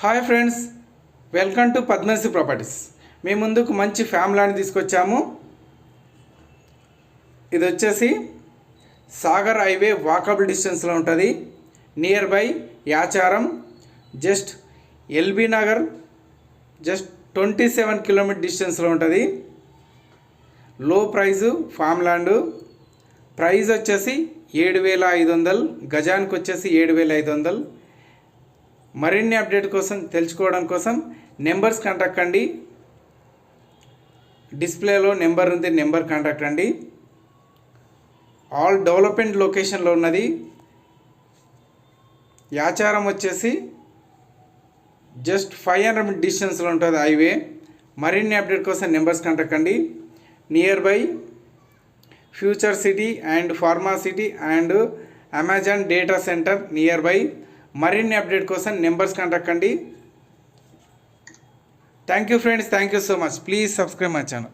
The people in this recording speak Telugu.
Hi friends, welcome to Padmasri properties. మీ ముందుకు మంచి ఫ్యామిలీని తీసుకొచ్చాము. ఇది వచ్చేసి సాగర్ హైవే వాకబుల్ డిస్టెన్స్లో ఉంటుంది. Near by Yacharam, just LB Nagar just 27 kilometre డిస్టెన్స్లో ఉంటుంది. లో ప్రైజు ఫామ్ ల్యాండ్. ప్రైజ్ వచ్చేసి 7,500, గజానికి వచ్చేసి 7,500. మరిన్ని అప్డేట్ కోసం తెలుసుకోవడం కోసం నెంబర్స్ కాంటాక్ట్ అండి. డిస్ప్లేలో నెంబర్ ఉంది, నెంబర్ కాంటాక్ట్ అండి. ఆల్ డెవలప్మెంట్ లొకేషన్లో ఉన్నది. యాచారం వచ్చేసి జస్ట్ 500 మీటర్ డిస్టెన్స్లో ఉంటుంది హైవే. మరిన్ని అప్డేట్ కోసం నెంబర్స్ కాంటాక్ట్ అండి. Near by future city and pharma city and Amazon data centre near by. మరిన్ని అప్డేట్ కోసం నెంబర్స్ కాంటాక్ట్ అండి. Thank you friends, thank you so much. Please subscribe my channel.